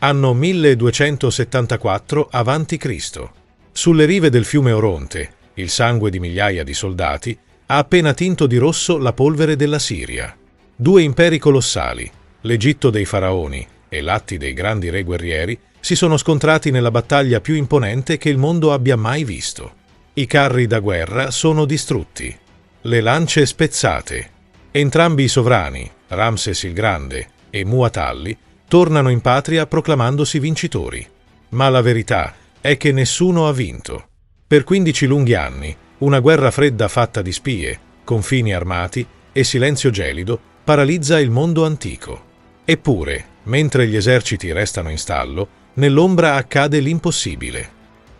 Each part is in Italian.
Anno 1274 a.C. Sulle rive del fiume Oronte, il sangue di migliaia di soldati ha appena tinto di rosso la polvere della Siria. Due imperi colossali, l'Egitto dei faraoni e l'Atti dei grandi re guerrieri, si sono scontrati nella battaglia più imponente che il mondo abbia mai visto. I carri da guerra sono distrutti, le lance spezzate. Entrambi i sovrani, Ramses il Grande e Muwatalli, tornano in patria proclamandosi vincitori. Ma la verità è che nessuno ha vinto. Per 15 lunghi anni, una guerra fredda fatta di spie, confini armati e silenzio gelido paralizza il mondo antico. Eppure, mentre gli eserciti restano in stallo, nell'ombra accade l'impossibile.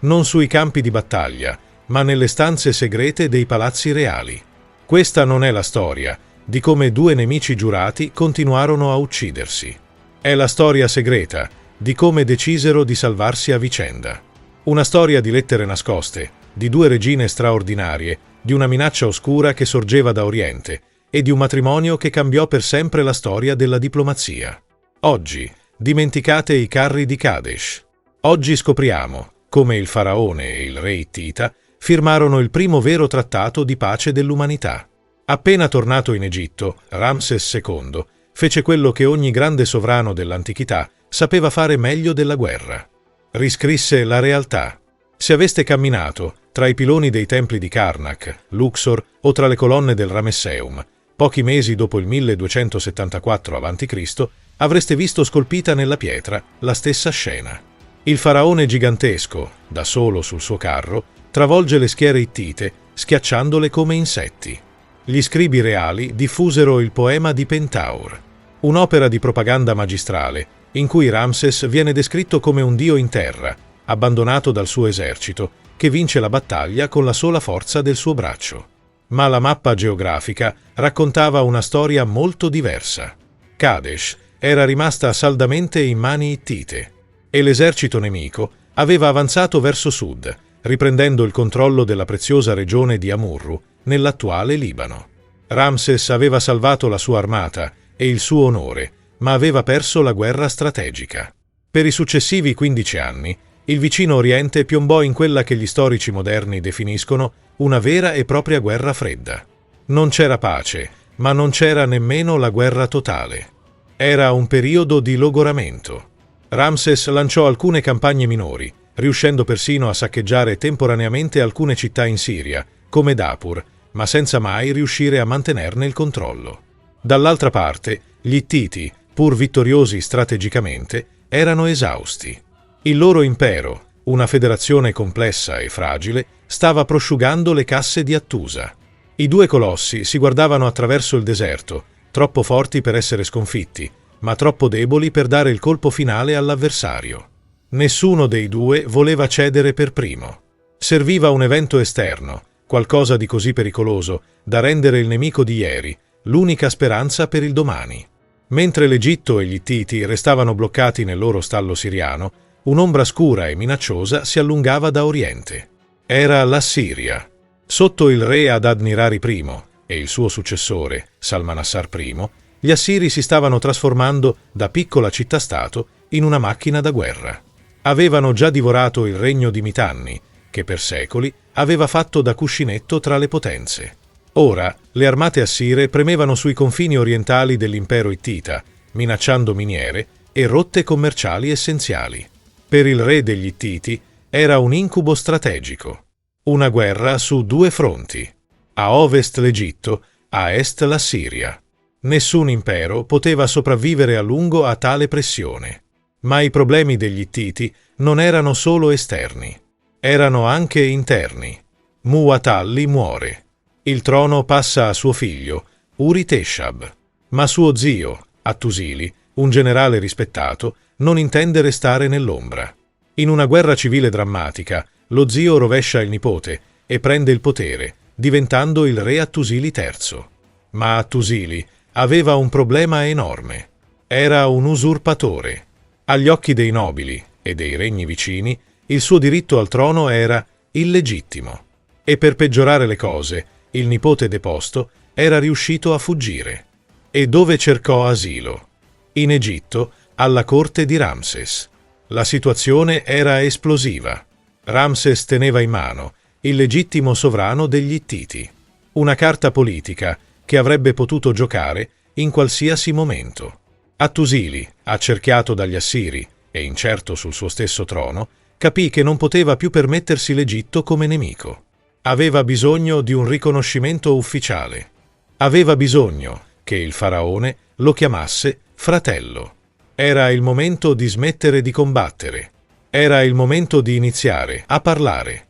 Non sui campi di battaglia, ma nelle stanze segrete dei palazzi reali. Questa non è la storia di come due nemici giurati continuarono a uccidersi. È la storia segreta di come decisero di salvarsi a vicenda. Una storia di lettere nascoste, di due regine straordinarie, di una minaccia oscura che sorgeva da Oriente e di un matrimonio che cambiò per sempre la storia della diplomazia. Oggi, dimenticate i carri di Kadesh. Oggi scopriamo come il faraone e il re Ittita firmarono il primo vero trattato di pace dell'umanità. Appena tornato in Egitto, Ramses II fece quello che ogni grande sovrano dell'antichità sapeva fare meglio della guerra. Riscrisse la realtà. Se aveste camminato tra i piloni dei templi di Karnak, Luxor o tra le colonne del Ramesseum, pochi mesi dopo il 1274 a.C., avreste visto scolpita nella pietra la stessa scena. Il faraone gigantesco, da solo sul suo carro, travolge le schiere ittite, schiacciandole come insetti. Gli scribi reali diffusero il poema di Pentaur, un'opera di propaganda magistrale in cui Ramses viene descritto come un dio in terra, abbandonato dal suo esercito, che vince la battaglia con la sola forza del suo braccio. Ma la mappa geografica raccontava una storia molto diversa. Kadesh era rimasta saldamente in mani ittite e l'esercito nemico aveva avanzato verso sud, riprendendo il controllo della preziosa regione di Amurru, nell'attuale Libano. Ramses aveva salvato la sua armata e il suo onore, ma aveva perso la guerra strategica. Per i successivi 15 anni, il vicino Oriente piombò in quella che gli storici moderni definiscono una vera e propria guerra fredda. Non c'era pace, ma non c'era nemmeno la guerra totale. Era un periodo di logoramento. Ramses lanciò alcune campagne minori, riuscendo persino a saccheggiare temporaneamente alcune città in Siria, come Dapur, ma senza mai riuscire a mantenerne il controllo. Dall'altra parte, gli Ittiti, pur vittoriosi strategicamente, erano esausti. Il loro impero, una federazione complessa e fragile, stava prosciugando le casse di Attusa. I due colossi si guardavano attraverso il deserto, troppo forti per essere sconfitti, ma troppo deboli per dare il colpo finale all'avversario. Nessuno dei due voleva cedere per primo. Serviva un evento esterno, qualcosa di così pericoloso da rendere il nemico di ieri l'unica speranza per il domani. Mentre l'Egitto e gli Ittiti restavano bloccati nel loro stallo siriano, un'ombra scura e minacciosa si allungava da Oriente. Era l'Assiria. Sotto il re Adad-Nirari I e il suo successore, Salmanassar I, gli Assiri si stavano trasformando da piccola città-stato in una macchina da guerra. Avevano già divorato il regno di Mitanni, che per secoli aveva fatto da cuscinetto tra le potenze. Ora le armate assire premevano sui confini orientali dell'impero ittita, minacciando miniere e rotte commerciali essenziali. Per il re degli Ittiti era un incubo strategico. Una guerra su due fronti. A ovest l'Egitto, a est la Siria. Nessun impero poteva sopravvivere a lungo a tale pressione. Ma i problemi degli Ittiti non erano solo esterni. Erano anche interni. Muwatalli muore. Il trono passa a suo figlio, Uriteshab. Ma suo zio, Attusili, un generale rispettato, non intende restare nell'ombra. In una guerra civile drammatica, lo zio rovescia il nipote e prende il potere, diventando il re Attusili III. Ma Attusili aveva un problema enorme. Era un usurpatore. Agli occhi dei nobili e dei regni vicini, il suo diritto al trono era illegittimo. E per peggiorare le cose, il nipote deposto era riuscito a fuggire. E dove cercò asilo? In Egitto, alla corte di Ramses. La situazione era esplosiva. Ramses teneva in mano il legittimo sovrano degli Ittiti, una carta politica che avrebbe potuto giocare in qualsiasi momento. Hattusili, accerchiato dagli Assiri e incerto sul suo stesso trono, capì che non poteva più permettersi l'Egitto come nemico. Aveva bisogno di un riconoscimento ufficiale. Aveva bisogno che il faraone lo chiamasse fratello. Era il momento di smettere di combattere. Era il momento di iniziare a parlare.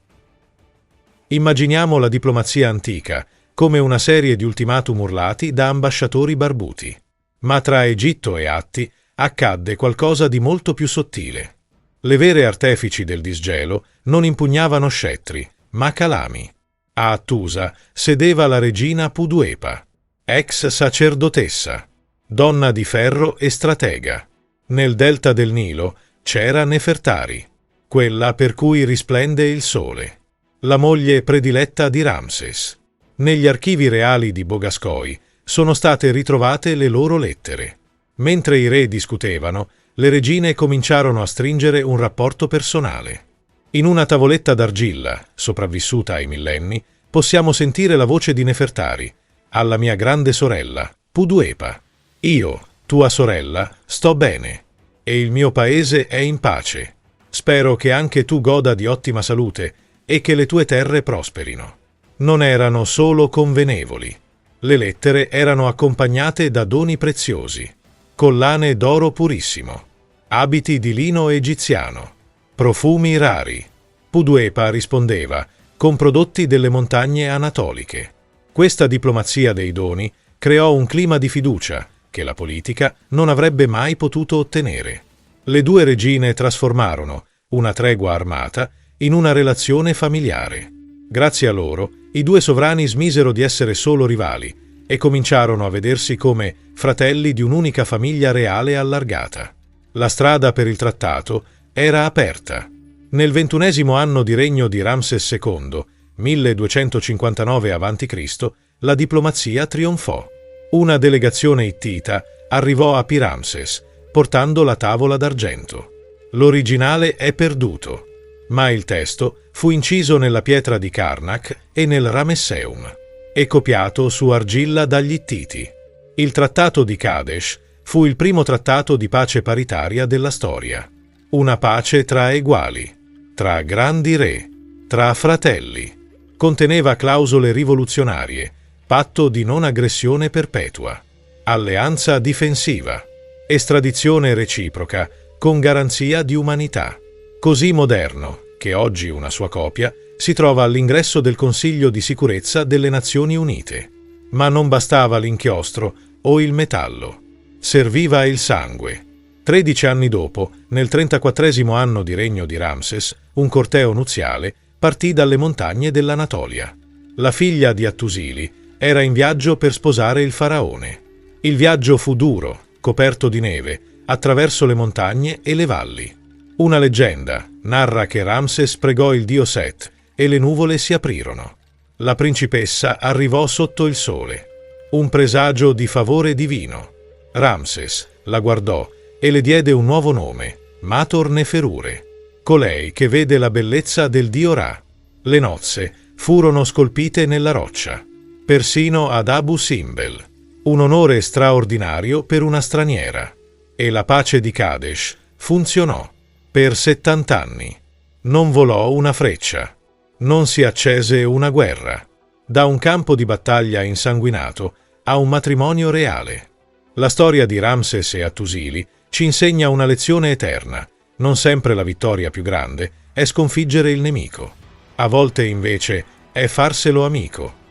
Immaginiamo la diplomazia antica come una serie di ultimatum urlati da ambasciatori barbuti. Ma tra Egitto e Atti accadde qualcosa di molto più sottile. Le vere artefici del disgelo non impugnavano scettri, ma calami. A Attusa sedeva la regina Puduepa, ex sacerdotessa, donna di ferro e stratega. Nel delta del Nilo c'era Nefertari, quella per cui risplende il sole, la moglie prediletta di Ramses. Negli archivi reali di Bogascoi sono state ritrovate le loro lettere. Mentre i re discutevano, le regine cominciarono a stringere un rapporto personale. In una tavoletta d'argilla, sopravvissuta ai millenni, possiamo sentire la voce di Nefertari: alla mia grande sorella, Puduepa. Io, tua sorella, sto bene, e il mio paese è in pace. Spero che anche tu goda di ottima salute e che le tue terre prosperino. Non erano solo convenevoli. Le lettere erano accompagnate da doni preziosi: collane d'oro purissimo, abiti di lino egiziano, profumi rari. Puduepa rispondeva con prodotti delle montagne anatoliche. Questa diplomazia dei doni creò un clima di fiducia che la politica non avrebbe mai potuto ottenere. Le due regine trasformarono una tregua armata in una relazione familiare. Grazie a loro, i due sovrani smisero di essere solo rivali e cominciarono a vedersi come fratelli di un'unica famiglia reale allargata. La strada per il trattato era aperta. Nel 21° anno di regno di Ramses II, 1259 a.C., la diplomazia trionfò. Una delegazione ittita arrivò a Pi-Ramses, portando la tavola d'argento. L'originale è perduto, ma il testo fu inciso nella pietra di Karnak e nel Ramesseum e copiato su argilla dagli Ittiti. Il trattato di Kadesh fu il primo trattato di pace paritaria della storia. Una pace tra eguali, tra grandi re, tra fratelli. Conteneva clausole rivoluzionarie, patto di non aggressione perpetua, alleanza difensiva, estradizione reciproca con garanzia di umanità. Così moderno che oggi una sua copia si trova all'ingresso del Consiglio di sicurezza delle Nazioni Unite. Ma non bastava l'inchiostro o il metallo. Serviva il sangue. 13 anni dopo, nel 34° anno di regno di Ramses, un corteo nuziale partì dalle montagne dell'Anatolia. La figlia di Hattusili era in viaggio per sposare il faraone. Il viaggio fu duro, coperto di neve, attraverso le montagne e le valli. Una leggenda narra che Ramses pregò il dio Set e le nuvole si aprirono. La principessa arrivò sotto il sole. Un presagio di favore divino. Ramses la guardò e le diede un nuovo nome, Mator Neferure, colei che vede la bellezza del dio Ra. Le nozze furono scolpite nella roccia, persino ad Abu Simbel, un onore straordinario per una straniera. E la pace di Kadesh funzionò. Per 70 anni. Non volò una freccia. Non si accese una guerra. Da un campo di battaglia insanguinato a un matrimonio reale. La storia di Ramses e Hattusili ci insegna una lezione eterna. Non sempre la vittoria più grande è sconfiggere il nemico. A volte invece è farselo amico.